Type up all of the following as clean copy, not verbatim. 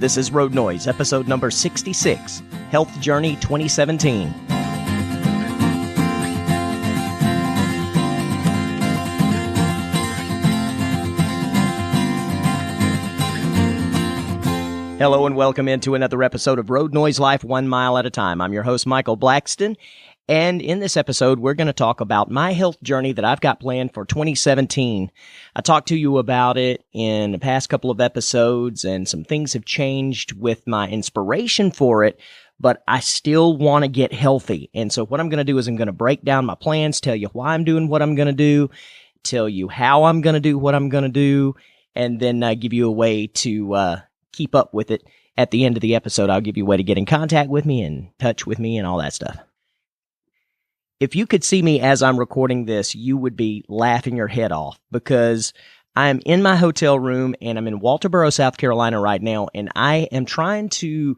This is Road Noise, episode number 66, Health Journey 2017. Hello and welcome into another episode of Road Noise Life 1 Mile at a Time. I'm your host, Michael Blackston, and in this episode, we're going to talk about my health journey that I've got planned for 2017. I talked to you about it in the past couple of episodes, and some things have changed with my inspiration for it, but I still want to get healthy. And so what I'm going to do is I'm going to break down my plans, tell you why I'm doing what I'm going to do, tell you how I'm going to do what I'm going to do, and then give you a way to keep up with it. At the end of the episode, I'll give you a way to get in contact with me and touch with me and all that stuff. If you could see me as I'm recording this, you would be laughing your head off because I'm in my hotel room and I'm in Walterboro, South Carolina right now, and I am trying to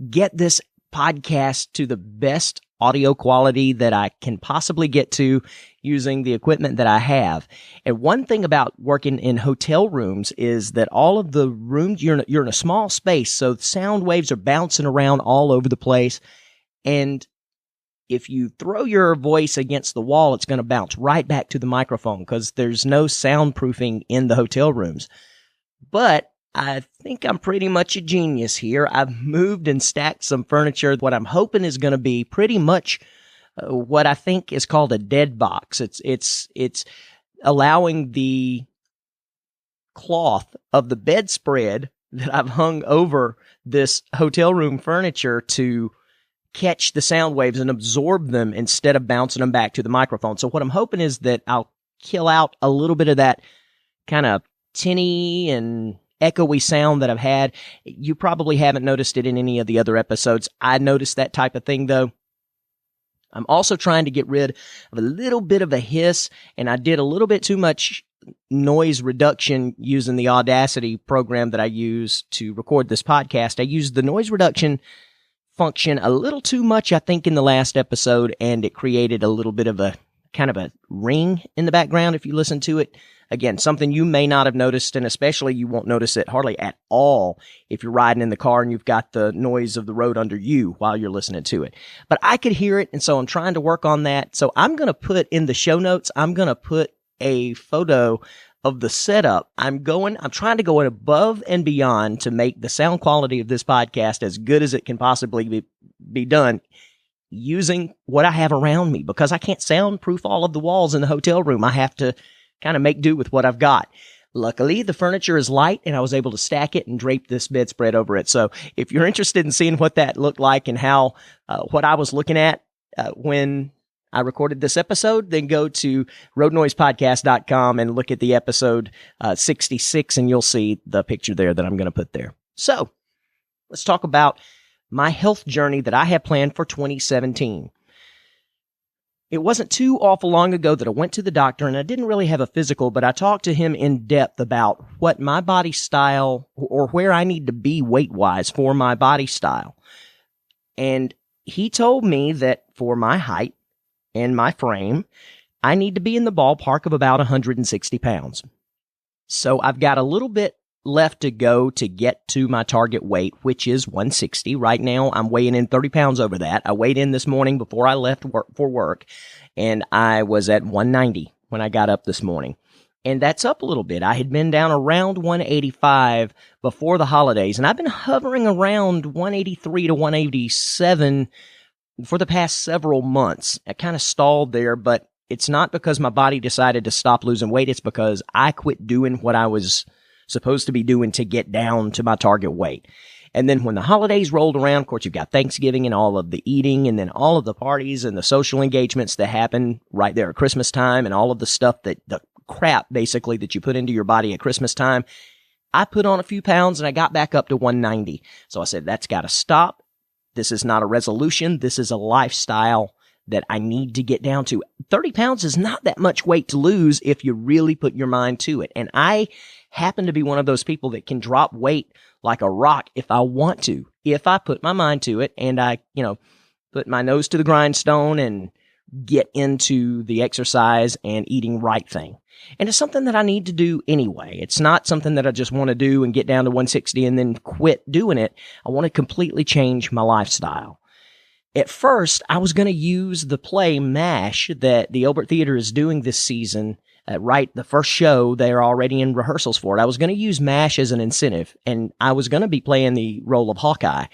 get this podcast to the best audio quality that I can possibly get to using the equipment that I have. And one thing about working in hotel rooms is that all of the rooms, you're in a small space, so sound waves are bouncing around all over the place. And if you throw your voice against the wall, it's going to bounce right back to the microphone because there's no soundproofing in the hotel rooms. But I think I'm pretty much a genius here. I've moved and stacked some furniture. What I'm hoping is going to be pretty much what I think is called a dead box. It's allowing the cloth of the bedspread that I've hung over this hotel room furniture to catch the sound waves and absorb them instead of bouncing them back to the microphone. So what I'm hoping is that I'll kill out a little bit of that kind of tinny and echoey sound that I've had. You probably haven't noticed it in any of the other episodes. I noticed that type of thing, though. I'm also trying to get rid of a little bit of a hiss, and I did a little bit too much noise reduction using the Audacity program that I use to record this podcast. I used the noise reduction function a little too much, I think, in the last episode, and it created a little bit of a kind of a ring in the background if you listen to it. Again, something you may not have noticed, and especially you won't notice it hardly at all if you're riding in the car and you've got the noise of the road under you while you're listening to it. But I could hear it, and so I'm trying to work on that. So I'm going to put in the show notes, I'm going to put a photo of the setup. I'm trying to go above and beyond to make the sound quality of this podcast as good as it can possibly be done using what I have around me, because I can't soundproof all of the walls in the hotel room. I have to kind of make do with what I've got. Luckily, the furniture is light, and I was able to stack it and drape this bedspread over it. So if you're interested in seeing what that looked like and how what I was looking at when I recorded this episode, then go to roadnoisepodcast.com and look at the episode 66, and you'll see the picture there that I'm going to put there. So let's talk about my health journey that I have planned for 2017. It wasn't too awful long ago that I went to the doctor, and I didn't really have a physical, but I talked to him in depth about what my body style or where I need to be weight-wise for my body style. And he told me that for my height and my frame, I need to be in the ballpark of about 160 pounds. So I've got a little bit left to go to get to my target weight, which is 160. Right now, I'm weighing in 30 pounds over that. I weighed in this morning before I left for work, and I was at 190 when I got up this morning. And that's up a little bit. I had been down around 185 before the holidays, and I've been hovering around 183 to 187 for the past several months. I kind of stalled there, but it's not because my body decided to stop losing weight. It's because I quit doing what I was supposed to be doing to get down to my target weight. And then when the holidays rolled around, of course, you've got Thanksgiving and all of the eating, and then all of the parties and the social engagements that happen right there at Christmas time, and all of the stuff the crap basically that you put into your body at Christmas time. I put on a few pounds and I got back up to 190. So I said, that's got to stop. This is not a resolution. This is a lifestyle that I need to get down to. 30 pounds is not that much weight to lose if you really put your mind to it. And I happen to be one of those people that can drop weight like a rock if I want to, if I put my mind to it and I, put my nose to the grindstone and get into the exercise and eating right thing. And it's something that I need to do anyway. It's not something that I just want to do and get down to 160 and then quit doing it. I want to completely change my lifestyle. At first, I was going to use the play MASH that the Obert Theater is doing this season. The first show, they're already in rehearsals for it. I was going to use MASH as an incentive, and I was going to be playing the role of Hawkeye.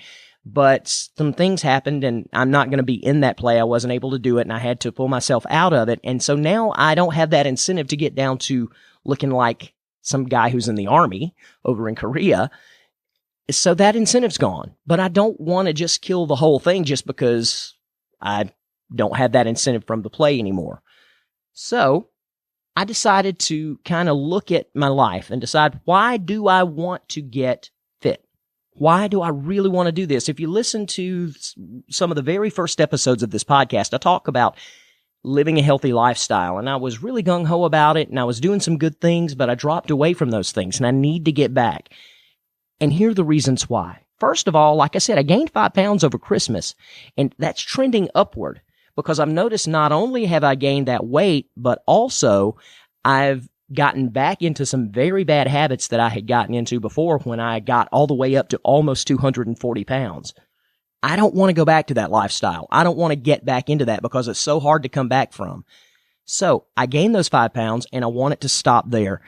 But some things happened, and I'm not going to be in that play. I wasn't able to do it, and I had to pull myself out of it. And so now I don't have that incentive to get down to looking like some guy who's in the army over in Korea. So that incentive's gone. But I don't want to just kill the whole thing just because I don't have that incentive from the play anymore. So I decided to kind of look at my life and decide, why do I want to get fit? Why do I really want to do this? If you listen to some of the very first episodes of this podcast, I talk about living a healthy lifestyle, and I was really gung-ho about it, and I was doing some good things, but I dropped away from those things, and I need to get back. And here are the reasons why. First of all, like I said, I gained 5 pounds over Christmas, and that's trending upward because I've noticed not only have I gained that weight, but also I've gotten back into some very bad habits that I had gotten into before when I got all the way up to almost 240 pounds. I don't want to go back to that lifestyle. I don't want to get back into that because it's so hard to come back from. So I gained those 5 pounds, and I want it to stop there.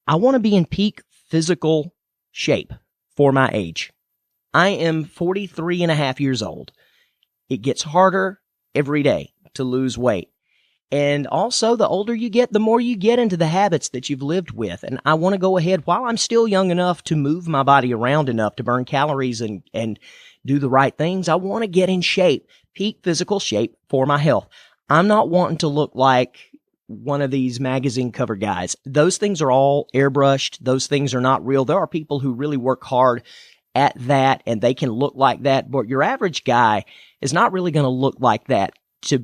I want to be in peak physical shape for my age. I am 43 and a half years old. It gets harder every day to lose weight. And also, the older you get, the more you get into the habits that you've lived with. And I want to go ahead, while I'm still young enough to move my body around enough to burn calories and do the right things, I want to get in shape, peak physical shape for my health. I'm not wanting to look like one of these magazine cover guys. Those things are all airbrushed. Those things are not real. There are people who really work hard at that, and they can look like that. But your average guy is not really going to look like that to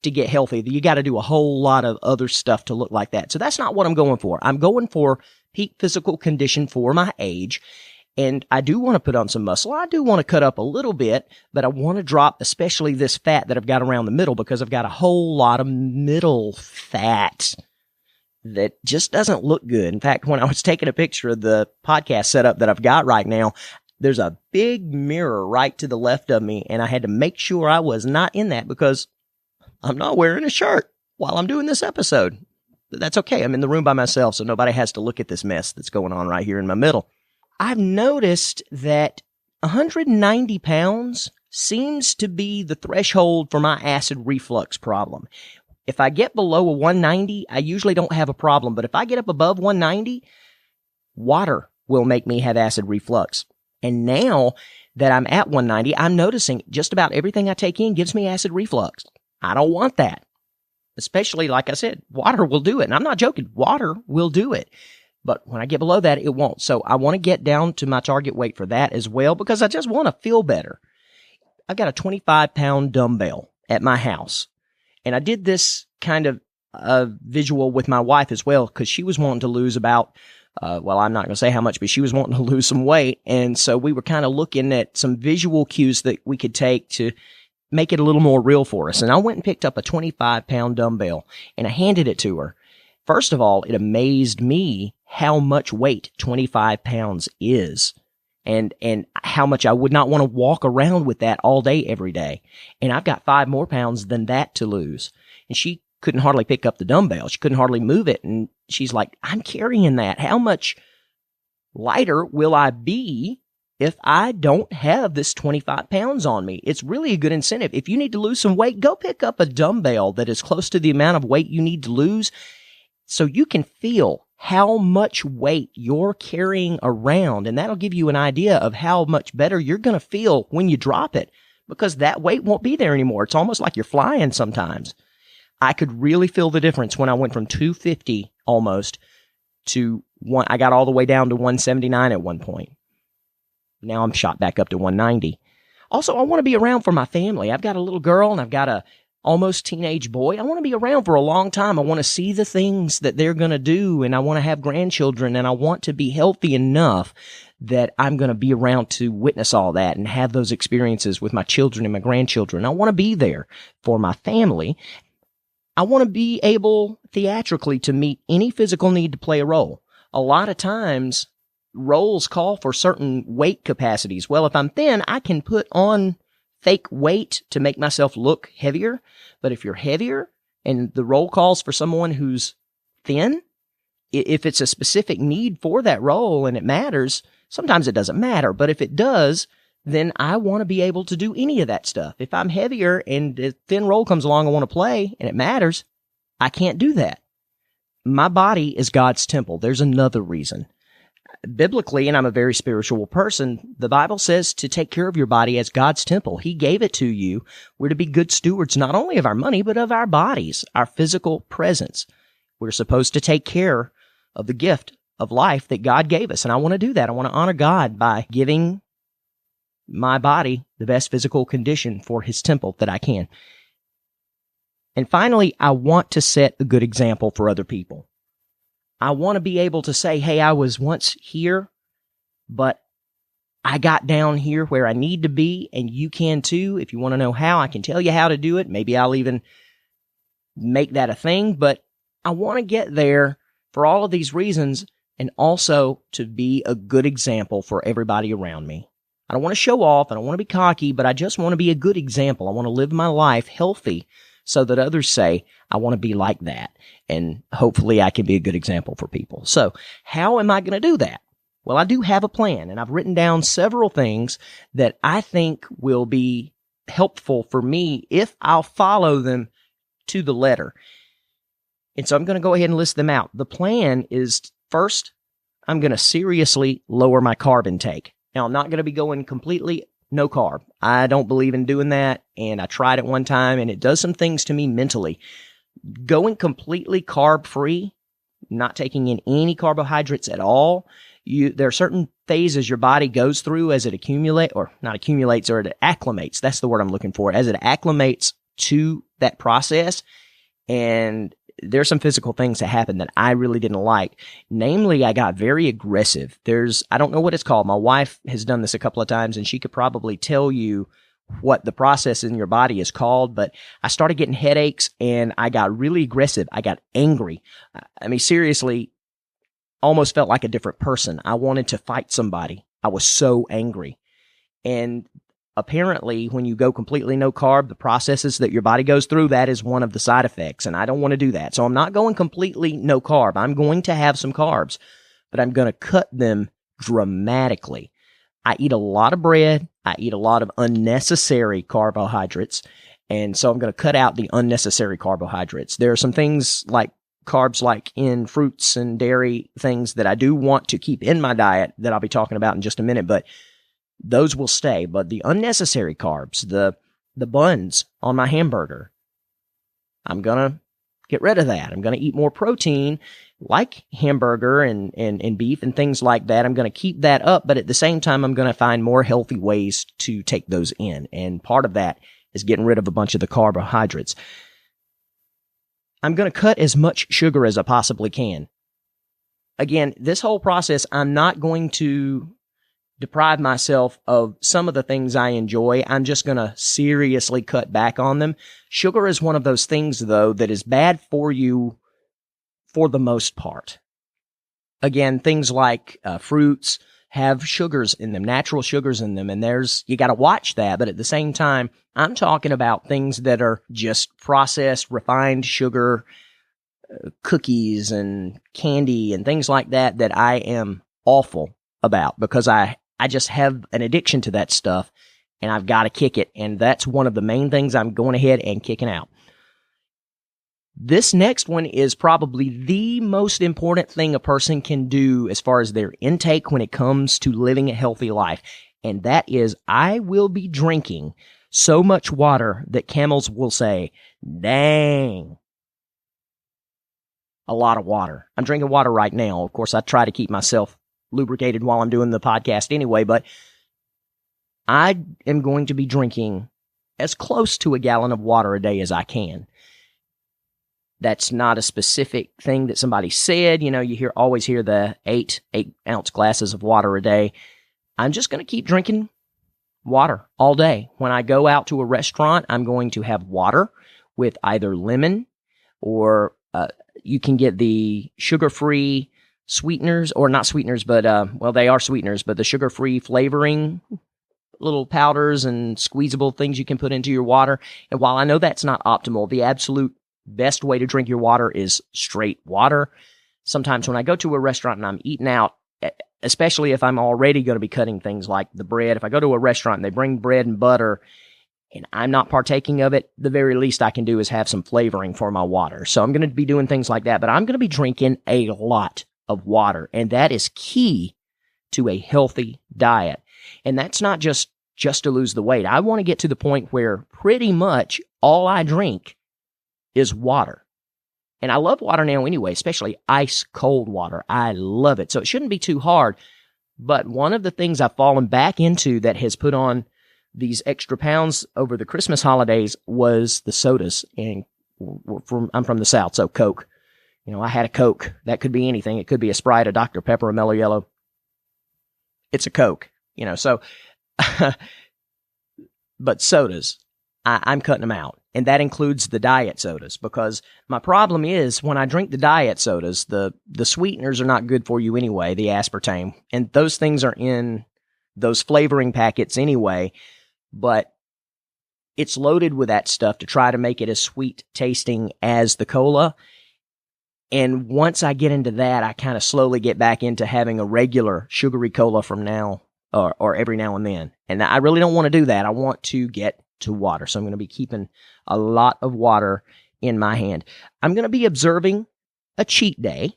get healthy. You got to do a whole lot of other stuff to look like that. So that's not what I'm going for. I'm going for peak physical condition for my age. And I do want to put on some muscle. I do want to cut up a little bit, but I want to drop especially this fat that I've got around the middle because I've got a whole lot of middle fat that just doesn't look good. In fact, when I was taking a picture of the podcast setup that I've got right now, there's a big mirror right to the left of me, and I had to make sure I was not in that because I'm not wearing a shirt while I'm doing this episode. But that's okay. I'm in the room by myself, so nobody has to look at this mess that's going on right here in my middle. I've noticed that 190 pounds seems to be the threshold for my acid reflux problem. If I get below a 190, I usually don't have a problem. But if I get up above 190, water will make me have acid reflux. And now that I'm at 190, I'm noticing just about everything I take in gives me acid reflux. I don't want that. Especially, like I said, water will do it. And I'm not joking. Water will do it. But when I get below that, it won't. So I want to get down to my target weight for that as well because I just want to feel better. I've got a 25-pound dumbbell at my house. And I did this kind of visual with my wife as well because she was wanting to lose about, I'm not going to say how much, but she was wanting to lose some weight. And so we were kind of looking at some visual cues that we could take to make it a little more real for us. And I went and picked up a 25-pound dumbbell and I handed it to her. First of all, it amazed me how much weight 25 pounds is and how much I would not want to walk around with that all day, every day. And I've got 5 more pounds than that to lose. And she couldn't hardly pick up the dumbbell. She couldn't hardly move it. And she's like, I'm carrying that. How much lighter will I be if I don't have this 25 pounds on me? It's really a good incentive. If you need to lose some weight, go pick up a dumbbell that is close to the amount of weight you need to lose so you can feel how much weight you're carrying around. And that'll give you an idea of how much better you're going to feel when you drop it because that weight won't be there anymore. It's almost like you're flying sometimes. I could really feel the difference when I went from 250 almost to one. I got all the way down to 179 at one point. Now I'm shot back up to 190. Also, I want to be around for my family. I've got a little girl and I've got a almost teenage boy. I want to be around for a long time. I want to see the things that they're going to do, and I want to have grandchildren, and I want to be healthy enough that I'm going to be around to witness all that and have those experiences with my children and my grandchildren. I want to be there for my family. I want to be able theatrically to meet any physical need to play a role. A lot of times, roles call for certain weight capacities. Well, if I'm thin, I can put on fake weight to make myself look heavier. But if you're heavier and the role calls for someone who's thin, if it's a specific need for that role and it matters, sometimes it doesn't matter. But if it does, then I want to be able to do any of that stuff. If I'm heavier and a thin role comes along I want to play and it matters, I can't do that. My body is God's temple. There's another reason. Biblically, and I'm a very spiritual person, the Bible says to take care of your body as God's temple. He gave it to you. We're to be good stewards not only of our money, but of our bodies, our physical presence. We're supposed to take care of the gift of life that God gave us. And I want to do that. I want to honor God by giving my body the best physical condition for His temple that I can. And finally, I want to set a good example for other people. I want to be able to say, hey, I was once here, but I got down here where I need to be, and you can too. If you want to know how, I can tell you how to do it. Maybe I'll even make that a thing, but I want to get there for all of these reasons and also to be a good example for everybody around me. I don't want to show off. I don't want to be cocky, but I just want to be a good example. I want to live my life healthy so that others say, I want to be like that. And hopefully I can be a good example for people. So how am I going to do that? Well, I do have a plan, and I've written down several things that I think will be helpful for me if I'll follow them to the letter. And so I'm going to go ahead and list them out. The plan is, first, I'm going to seriously lower my carb intake. Now, I'm not going to be going completely no carb. I don't believe in doing that, and I tried it one time, and it does some things to me mentally. Going completely carb-free, not taking in any carbohydrates at all, there are certain phases your body goes through as it accumulates, or not accumulates, or it acclimates. That's the word I'm looking for. As it acclimates to that process, and there's some physical things that happened that I really didn't like. Namely, I got very aggressive. I don't know what it's called. My wife has done this a couple of times, and she could probably tell you what the process in your body is called, but I started getting headaches, and I got really aggressive. I got angry. I mean, seriously, almost felt like a different person. I wanted to fight somebody. I was so angry. And apparently, when you go completely no carb, the processes that your body goes through, that is one of the side effects, and I don't want to do that. So I'm not going completely no carb. I'm going to have some carbs, but I'm going to cut them dramatically. I eat a lot of bread. I eat a lot of unnecessary carbohydrates, and so I'm going to cut out the unnecessary carbohydrates. There are some things like carbs, like in fruits and dairy things, that I do want to keep in my diet that I'll be talking about in just a minute, but those will stay. But the unnecessary carbs, the buns on my hamburger, I'm going to get rid of that. I'm going to eat more protein like hamburger and beef and things like that. I'm going to keep that up, but at the same time, I'm going to find more healthy ways to take those in. And part of that is getting rid of a bunch of the carbohydrates. I'm going to cut as much sugar as I possibly can. Again, this whole process, I'm not going to deprive myself of some of the things I enjoy. I'm just going to seriously cut back on them. Sugar is one of those things, though, that is bad for you for the most part. Again, things like fruits have sugars in them, natural sugars in them, and you got to watch that. But at the same time, I'm talking about things that are just processed, refined sugar, cookies and candy and things like that I am awful about, because I just have an addiction to that stuff, and I've got to kick it. And that's one of the main things I'm going ahead and kicking out. This next one is probably the most important thing a person can do as far as their intake when it comes to living a healthy life. And that is, I will be drinking so much water that camels will say, dang. A lot of water. I'm drinking water right now. Of course, I try to keep myself lubricated while I'm doing the podcast anyway, but I am going to be drinking as close to a gallon of water a day as I can. That's not a specific thing that somebody said. You know, you always hear the 8-ounce glasses of water a day. I'm just going to keep drinking water all day. When I go out to a restaurant, I'm going to have water with either lemon or you can get the sugar-free sweeteners, or not sweeteners, but well, they are sweeteners, but the sugar-free flavoring little powders and squeezable things you can put into your water. And while I know that's not optimal, the absolute best way to drink your water is straight water. Sometimes when I go to a restaurant and I'm eating out, especially if I'm already going to be cutting things like the bread, if I go to a restaurant and they bring bread and butter and I'm not partaking of it, the very least I can do is have some flavoring for my water. So I'm going to be doing things like that, but I'm going to be drinking a lot of water, and that is key to a healthy diet. And that's not just to lose the weight. I want to get to the point where pretty much all I drink is water. And I love water now anyway, especially ice cold water. I love it. So it shouldn't be too hard. But one of the things I've fallen back into that has put on these extra pounds over the Christmas holidays was the sodas. And I'm from the South, so Coke. You know, I had a Coke. That could be anything. It could be a Sprite, a Dr. Pepper, a Mellow Yellow. It's a Coke, you know, so, but sodas, I'm cutting them out. And that includes the diet sodas, because my problem is when I drink the diet sodas, the sweeteners are not good for you anyway, the aspartame. And those things are in those flavoring packets anyway, but it's loaded with that stuff to try to make it as sweet tasting as the cola. And once I get into that, I kind of slowly get back into having a regular sugary cola from now or every now and then. And I really don't want to do that. I want to get to water. So I'm going to be keeping a lot of water in my hand. I'm going to be observing a cheat day.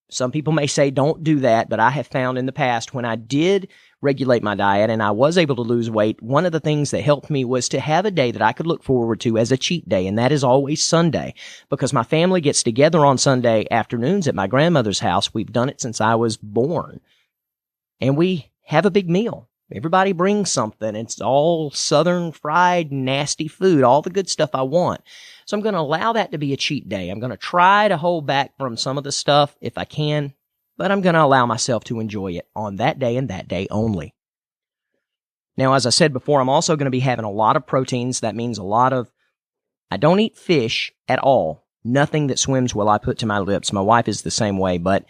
Some people may say don't do that, but I have found in the past when I did regulate my diet and I was able to lose weight, one of the things that helped me was to have a day that I could look forward to as a cheat day, and that is always Sunday, because my family gets together on Sunday afternoons at my grandmother's house. We've done it since I was born, and we have a big meal. Everybody brings something. It's all Southern fried, nasty food, all the good stuff I want. So I'm going to allow that to be a cheat day. I'm going to try to hold back from some of the stuff if I can, but I'm going to allow myself to enjoy it on that day and that day only. Now, as I said before, I'm also going to be having a lot of proteins. That means I don't eat fish at all. Nothing that swims will I put to my lips. My wife is the same way, but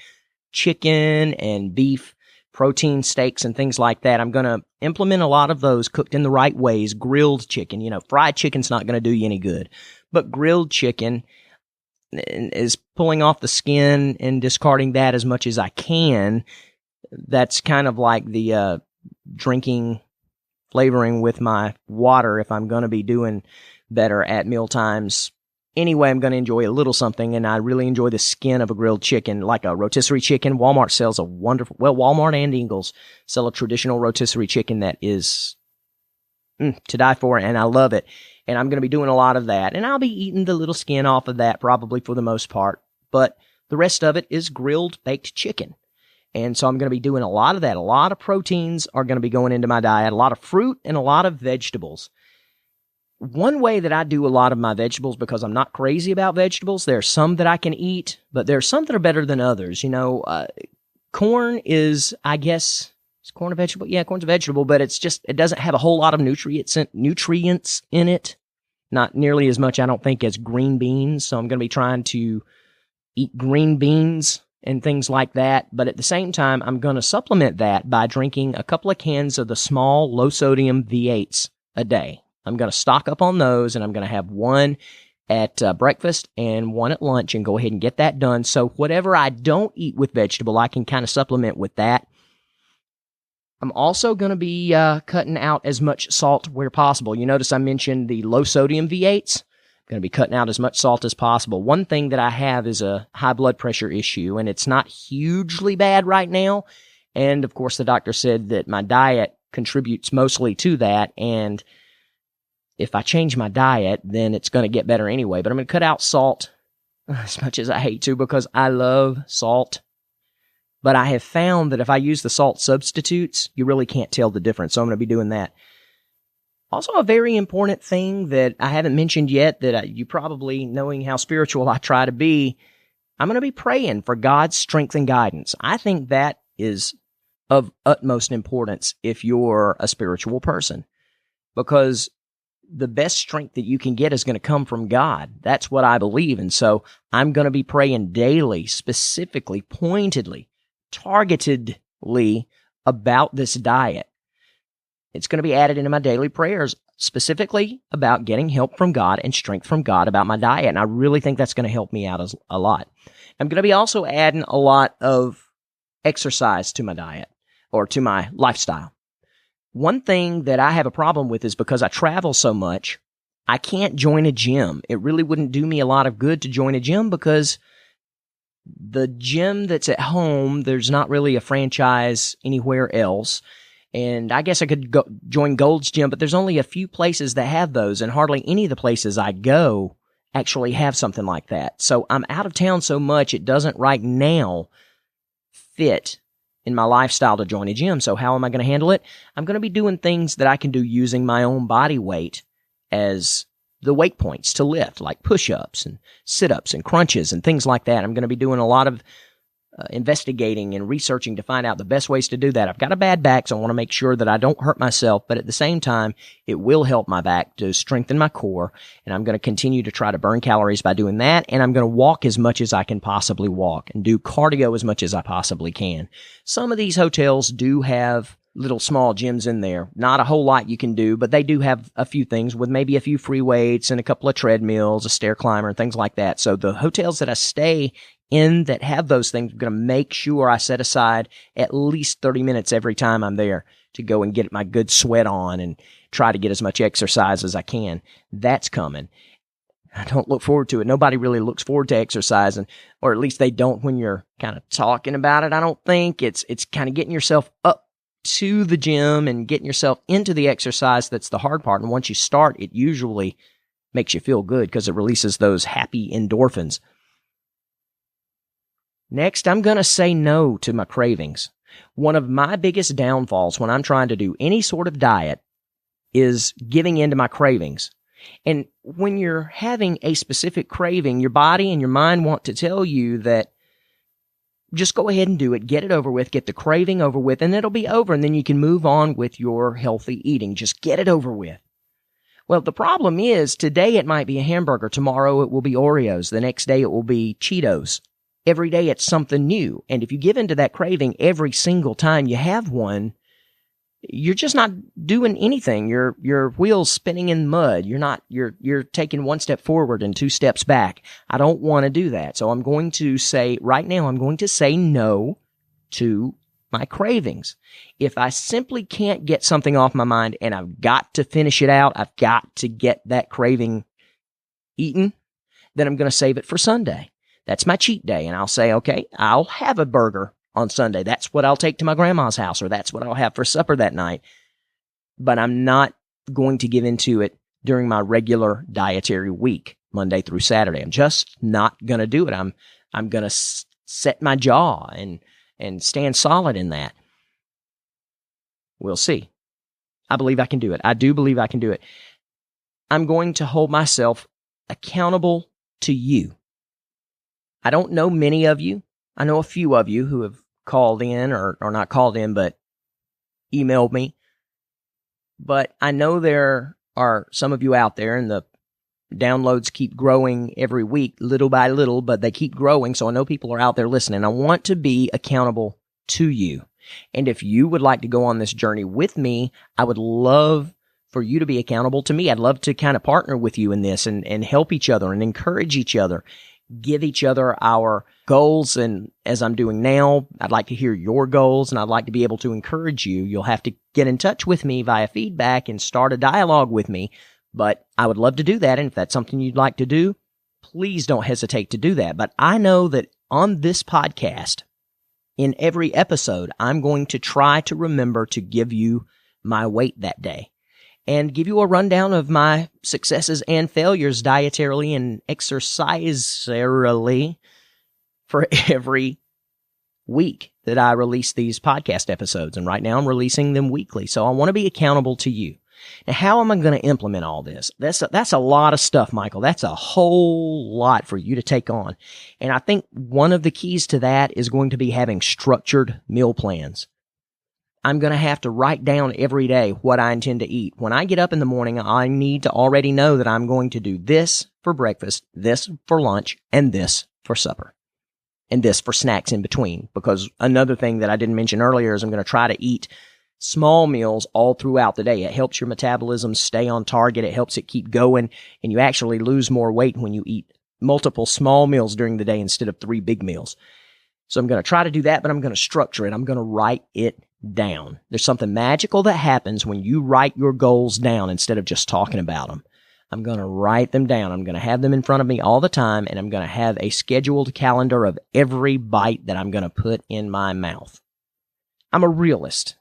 chicken and beef, protein steaks and things like that, I'm going to implement a lot of those cooked in the right ways. Grilled chicken, you know, fried chicken's not going to do you any good, but grilled chicken is pulling off the skin and discarding that as much as I can. That's kind of like the drinking flavoring with my water if I'm going to be doing better at meal times. Anyway, I'm going to enjoy a little something, and I really enjoy the skin of a grilled chicken, like a rotisserie chicken. Walmart sells a wonderful, well, Walmart and Ingles sell a traditional rotisserie chicken that is to die for, and I love it. And I'm going to be doing a lot of that, and I'll be eating the little skin off of that probably for the most part, but the rest of it is grilled baked chicken. And so I'm going to be doing a lot of that. A lot of proteins are going to be going into my diet, a lot of fruit and a lot of vegetables. One way that I do a lot of my vegetables, because I'm not crazy about vegetables, there are some that I can eat, but there are some that are better than others. You know, corn is, I guess, is corn a vegetable? Yeah, corn's a vegetable, but it doesn't have a whole lot of nutrients in it. Not nearly as much, I don't think, as green beans. So I'm going to be trying to eat green beans and things like that. But at the same time, I'm going to supplement that by drinking a couple of cans of the small, low-sodium V8s a day. I'm going to stock up on those, and I'm going to have one at breakfast and one at lunch and go ahead and get that done. So whatever I don't eat with vegetable, I can kind of supplement with that. I'm also going to be cutting out as much salt where possible. You notice I mentioned the low-sodium V8s. I'm going to be cutting out as much salt as possible. One thing that I have is a high blood pressure issue, and it's not hugely bad right now. And, of course, the doctor said that my diet contributes mostly to that, and if I change my diet, then it's going to get better anyway. But I'm going to cut out salt as much as I hate to, because I love salt. But I have found that if I use the salt substitutes, you really can't tell the difference. So I'm going to be doing that. Also, a very important thing that I haven't mentioned yet, that you probably, knowing how spiritual I try to be, I'm going to be praying for God's strength and guidance. I think that is of utmost importance if you're a spiritual person, because the best strength that you can get is going to come from God. That's what I believe. And so I'm going to be praying daily, specifically, pointedly, targetedly about this diet. It's going to be added into my daily prayers, specifically about getting help from God and strength from God about my diet. And I really think that's going to help me out a lot. I'm going to be also adding a lot of exercise to my diet or to my lifestyle. One thing that I have a problem with is because I travel so much, I can't join a gym. It really wouldn't do me a lot of good to join a gym because the gym that's at home, there's not really a franchise anywhere else. And I guess I could go join Gold's Gym, but there's only a few places that have those, and hardly any of the places I go actually have something like that. So I'm out of town so much, it doesn't right now fit in my lifestyle to join a gym. So how am I going to handle it? I'm going to be doing things that I can do using my own body weight as the weight points to lift, like push-ups and sit-ups and crunches and things like that. I'm going to be doing a lot of investigating and researching to find out the best ways to do that. I've got a bad back, so I want to make sure that I don't hurt myself, but at the same time, it will help my back to strengthen my core, and I'm going to continue to try to burn calories by doing that, and I'm going to walk as much as I can possibly walk and do cardio as much as I possibly can. Some of these hotels do have little small gyms in there. Not a whole lot you can do, but they do have a few things with maybe a few free weights and a couple of treadmills, a stair climber, and things like that. So the hotels that I stay in that have those things, I'm going to make sure I set aside at least 30 minutes every time I'm there to go and get my good sweat on and try to get as much exercise as I can. That's coming. I don't look forward to it. Nobody really looks forward to exercising, or at least they don't when you're kind of talking about it. I don't think it's kind of getting yourself up to the gym and getting yourself into the exercise that's the hard part. And once you start, it usually makes you feel good because it releases those happy endorphins. Next, I'm going to say no to my cravings. One of my biggest downfalls when I'm trying to do any sort of diet is giving in to my cravings. And when you're having a specific craving, your body and your mind want to tell you that just go ahead and do it, get it over with, get the craving over with, and it'll be over, and then you can move on with your healthy eating. Just get it over with. Well, the problem is today it might be a hamburger, tomorrow it will be Oreos, the next day it will be Cheetos. Every day it's something new. And if you give into that craving every single time you have one, you're just not doing anything. Your wheels spinning in mud. You're taking one step forward and two steps back. I don't want to do that. So I'm going to say right now, I'm going to say no to my cravings. If I simply can't get something off my mind and I've got to finish it out, I've got to get that craving eaten, then I'm going to save it for Sunday. That's my cheat day. And I'll say, okay, I'll have a burger on Sunday. That's what I'll take to my grandma's house, or that's what I'll have for supper that night. But I'm not going to give into it during my regular dietary week, Monday through Saturday. I'm just not going to do it. I'm going to set my jaw and stand solid in that. We'll see. I believe I can do it. I do believe I can do it. I'm going to hold myself accountable to you. I don't know many of you. I know a few of you who have called in or not called in, but emailed me. But I know there are some of you out there, and the downloads keep growing every week, little by little, but they keep growing. So I know people are out there listening. I want to be accountable to you. And if you would like to go on this journey with me, I would love for you to be accountable to me. I'd love to kind of partner with you in this and help each other and encourage each other. Give each other our goals, and as I'm doing now, I'd like to hear your goals, and I'd like to be able to encourage you. You'll have to get in touch with me via feedback and start a dialogue with me, but I would love to do that, and if that's something you'd like to do, please don't hesitate to do that. But I know that on this podcast, in every episode, I'm going to try to remember to give you my weight that day, and give you a rundown of my successes and failures dietarily and exerciserily for every week that I release these podcast episodes. And right now I'm releasing them weekly. So I want to be accountable to you. Now, how am I going to implement all this? That's a lot of stuff, Michael. That's a whole lot for you to take on. And I think one of the keys to that is going to be having structured meal plans. I'm going to have to write down every day what I intend to eat. When I get up in the morning, I need to already know that I'm going to do this for breakfast, this for lunch, and this for supper, and this for snacks in between. Because another thing that I didn't mention earlier is I'm going to try to eat small meals all throughout the day. It helps your metabolism stay on target. It helps it keep going, and you actually lose more weight when you eat multiple small meals during the day instead of 3 big meals. So I'm going to try to do that, but I'm going to structure it. I'm going to write it down. There's something magical that happens when you write your goals down instead of just talking about them. I'm going to write them down. I'm going to have them in front of me all the time, and I'm going to have a scheduled calendar of every bite that I'm going to put in my mouth. I'm a realist.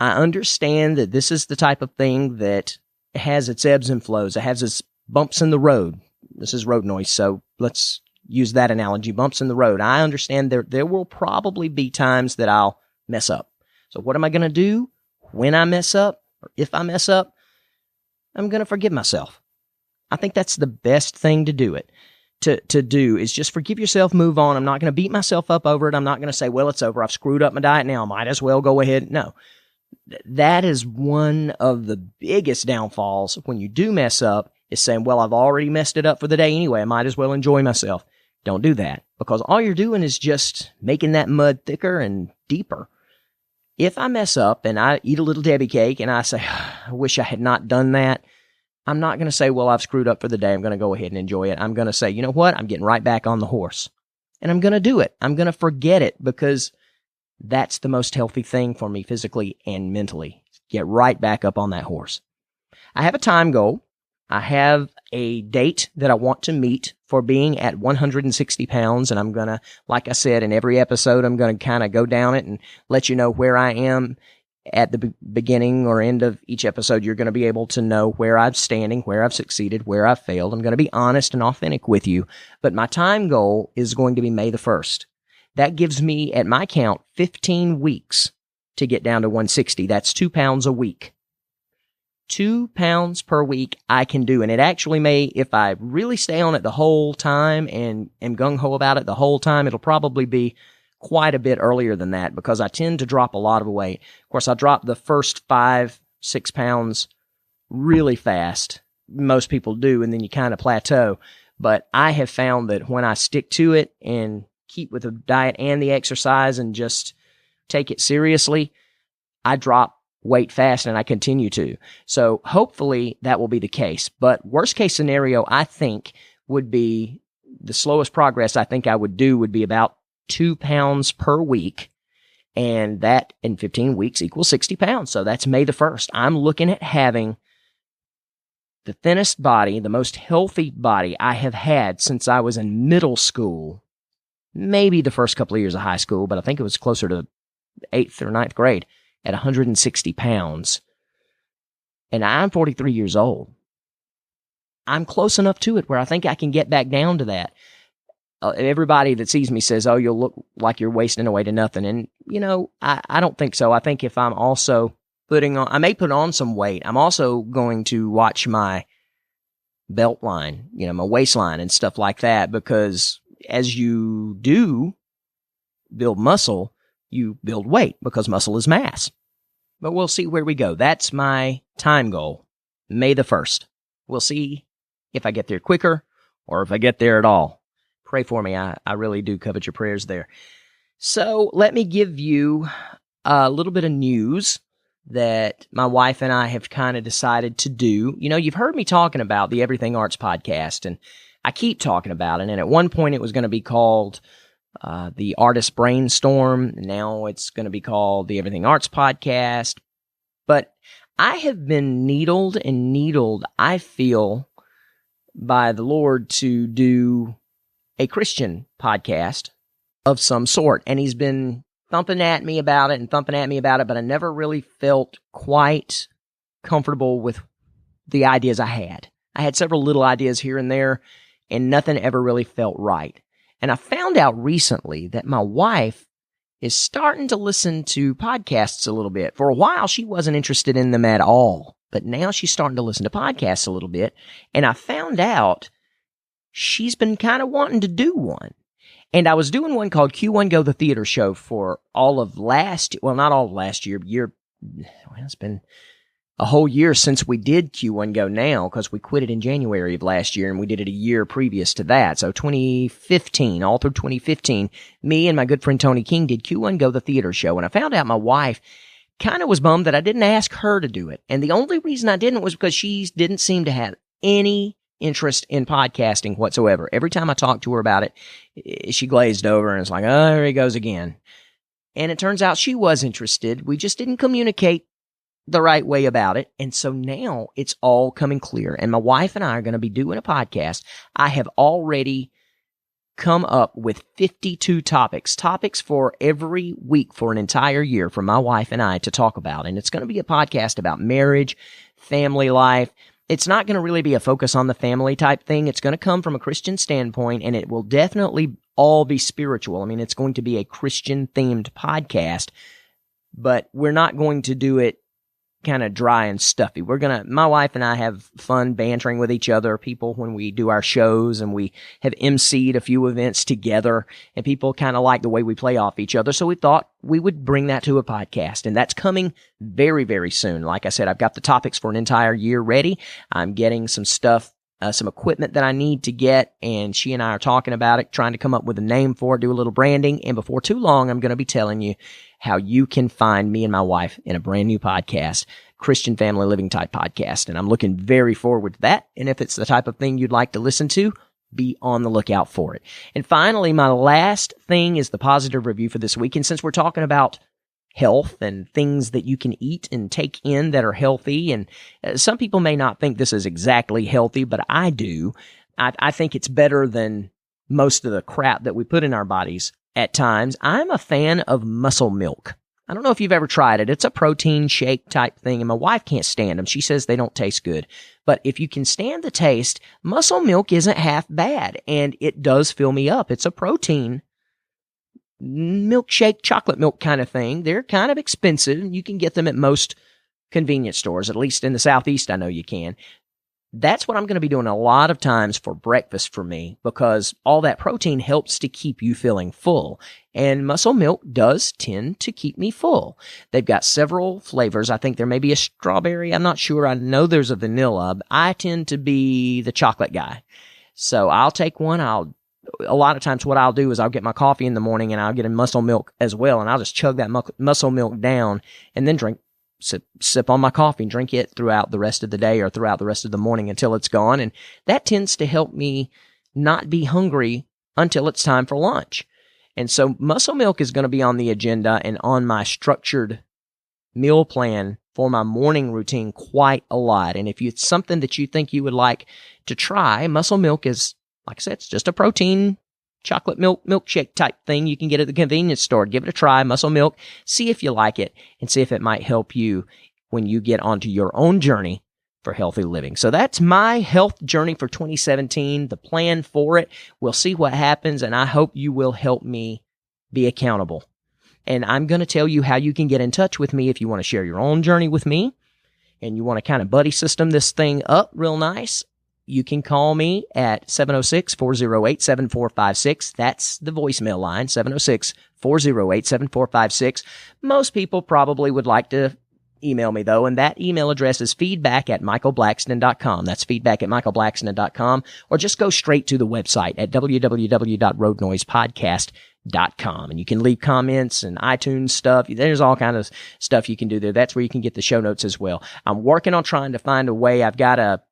I understand that this is the type of thing that has its ebbs and flows. It has its bumps in the road. This is road noise, so let's use that analogy, bumps in the road. I understand there will probably be times that I'll mess up. So what am I going to do when I mess up, or if I mess up? I'm going to forgive myself. I think that's the best thing to do to do is just forgive yourself, move on. I'm not going to beat myself up over it. I'm not going to say, well, it's over. I've screwed up my diet now. I might as well go ahead. No, that is one of the biggest downfalls when you do mess up, is saying, well, I've already messed it up for the day anyway. I might as well enjoy myself. Don't do that, because all you're doing is just making that mud thicker and deeper. If I mess up and I eat a little Debbie cake and I say, I wish I had not done that, I'm not going to say, well, I've screwed up for the day. I'm going to go ahead and enjoy it. I'm going to say, you know what? I'm getting right back on the horse. And I'm going to do it. I'm going to forget it, because that's the most healthy thing for me physically and mentally. Get right back up on that horse. I have a time goal. I have a date that I want to meet for being at 160 pounds. And I'm going to, like I said, in every episode, I'm going to kind of go down it and let you know where I am at the beginning or end of each episode. You're going to be able to know where I'm standing, where I've succeeded, where I've failed. I'm going to be honest and authentic with you. But my time goal is going to be May the 1st. That gives me, at my count, 15 weeks to get down to 160. That's 2 pounds a week. 2 pounds per week I can do. And it actually may, if I really stay on it the whole time and am gung-ho about it the whole time, it'll probably be quite a bit earlier than that, because I tend to drop a lot of weight. Of course, I drop the first 5-6 pounds really fast. Most people do, and then you kind of plateau. But I have found that when I stick to it and keep with the diet and the exercise and just take it seriously, I drop weight fast, and I continue to. So hopefully that will be the case. But worst case scenario, I think, would be the slowest progress I think I would do would be about 2 pounds per week. And that in 15 weeks equals 60 pounds. So that's May the 1st. I'm looking at having the thinnest body, the most healthy body I have had since I was in middle school. Maybe the first couple of years of high school, but I think it was closer to 8th or 9th grade. At 160 pounds. And I'm 43 years old. I'm close enough to it where I think I can get back down to that. Everybody that sees me says, oh, you'll look like you're wasting away to nothing. And, I don't think so. I think if I'm also I may put on some weight. I'm also going to watch my belt line, my waistline and stuff like that, because as you do build muscle, you build weight, because muscle is mass. But we'll see where we go. That's my time goal, May the 1st. We'll see if I get there quicker or if I get there at all. Pray for me. I really do covet your prayers there. So let me give you a little bit of news that my wife and I have kind of decided to do. You've heard me talking about the Everything Arts podcast, and I keep talking about it. And at one point it was going to be called the Artist Brainstorm. Now it's going to be called the Everything Arts Podcast. But I have been needled, I feel, by the Lord to do a Christian podcast of some sort. And he's been thumping at me about it, but I never really felt quite comfortable with the ideas I had. I had several little ideas here and there, and nothing ever really felt right. And I found out recently that my wife is starting to listen to podcasts a little bit. For a while, she wasn't interested in them at all, but now she's starting to listen to podcasts a little bit. And I found out she's been kind of wanting to do one. And I was doing one called Q1 Go, the theater show, for all of not all of last year, year it's been a whole year since we did Q1 Go Now, because we quit it in January of last year and we did it a year previous to that. So 2015, all through 2015, me and my good friend Tony King did Q1 Go, the theater show. And I found out my wife kind of was bummed that I didn't ask her to do it. And the only reason I didn't was because she didn't seem to have any interest in podcasting whatsoever. Every time I talked to her about it, she glazed over and it's like, oh, here he goes again. And it turns out she was interested. We just didn't communicate the right way about it. And so now it's all coming clear. And my wife and I are going to be doing a podcast. I have already come up with 52 topics for every week for an entire year for my wife and I to talk about. And it's going to be a podcast about marriage, family life. It's not going to really be a focus on the family type thing. It's going to come from a Christian standpoint, and it will definitely all be spiritual. I mean, it's going to be a Christian themed podcast, but we're not going to do it kind of dry and stuffy. My wife and I have fun bantering with each other, people, when we do our shows, and we have emceed a few events together, and people kind of like the way we play off each other. So we thought we would bring that to a podcast, and that's coming very, very soon. Like I said, I've got the topics for an entire year ready. I'm getting some stuff, some equipment that I need to get, and she and I are talking about it, trying to come up with a name for it, do a little branding, and before too long, I'm going to be telling you how you can find me and my wife in a brand new podcast, Christian family living type podcast. And I'm looking very forward to that. And if it's the type of thing you'd like to listen to, be on the lookout for it. And finally, my last thing is the positive review for this week. And since we're talking about health and things that you can eat and take in that are healthy, and some people may not think this is exactly healthy, but I do. I think it's better than most of the crap that we put in our bodies at times. I'm a fan of muscle milk. I don't know if you've ever tried it. It's a protein shake type thing, and my wife can't stand them. She says they don't taste good. But if you can stand the taste, muscle milk isn't half bad, and it does fill me up. It's a protein milkshake, chocolate milk kind of thing. They're kind of expensive. You can get them at most convenience stores, at least in the Southeast I know you can. That's what I'm going to be doing a lot of times for breakfast for me, because all that protein helps to keep you feeling full. And muscle milk does tend to keep me full. They've got several flavors. I think there may be a strawberry. I'm not sure. I know there's a vanilla. I tend to be the chocolate guy. So I'll take one. A lot of times what I'll do is I'll get my coffee in the morning and I'll get a muscle milk as well. And I'll just chug that muscle milk down and then sip on my coffee and drink it throughout the rest of the day or throughout the rest of the morning until it's gone. And that tends to help me not be hungry until it's time for lunch. And so muscle milk is going to be on the agenda and on my structured meal plan for my morning routine quite a lot. And if it's something that you think you would like to try, muscle milk is, like I said, it's just a protein chocolate milkshake type thing you can get at the convenience store. Give it a try, muscle milk. See if you like it and see if it might help you when you get onto your own journey for healthy living. So that's my health journey for 2017, the plan for it. We'll see what happens, and I hope you will help me be accountable. And I'm going to tell you how you can get in touch with me if you want to share your own journey with me and you want to kind of buddy system this thing up real nice. You can call me at 706-408-7456. That's the voicemail line, 706-408-7456. Most people probably would like to email me, though, and that email address is feedback@michaelblackston.com. That's feedback@michaelblackston.com, or just go straight to the website at www.roadnoisepodcast.com, and you can leave comments and iTunes stuff. There's all kind of stuff you can do there. That's where you can get the show notes as well. I'm working on trying to find a way. I've got a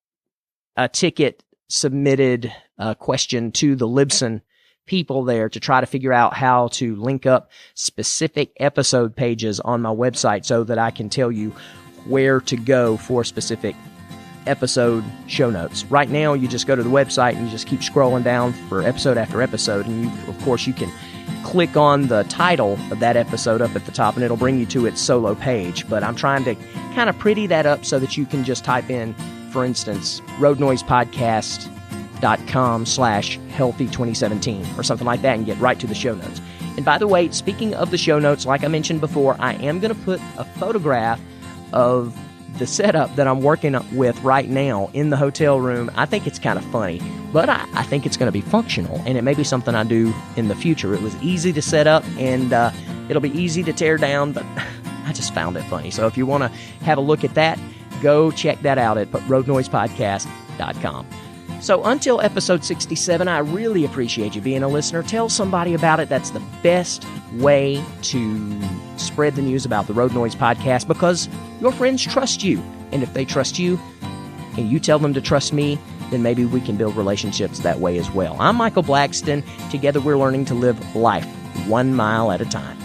ticket submitted question to the Libsyn people there to try to figure out how to link up specific episode pages on my website so that I can tell you where to go for specific episode show notes. Right now, you just go to the website and you just keep scrolling down for episode after episode. And of course, you can click on the title of that episode up at the top and it'll bring you to its solo page. But I'm trying to kind of pretty that up so that you can just type in, for instance, roadnoisepodcast.com/healthy2017 or something like that and get right to the show notes. And by the way, speaking of the show notes, like I mentioned before, I am going to put a photograph of the setup that I'm working with right now in the hotel room. I think it's kind of funny, but I think it's going to be functional, and it may be something I do in the future. It was easy to set up, and it'll be easy to tear down, but I just found it funny. So if you want to have a look at that, go check that out at roadnoisepodcast.com. So until episode 67, I really appreciate you being a listener. Tell somebody about it. That's the best way to spread the news about the Road Noise Podcast, because your friends trust you. And if they trust you and you tell them to trust me, then maybe we can build relationships that way as well. I'm Michael Blackston. Together we're learning to live life 1 mile at a time.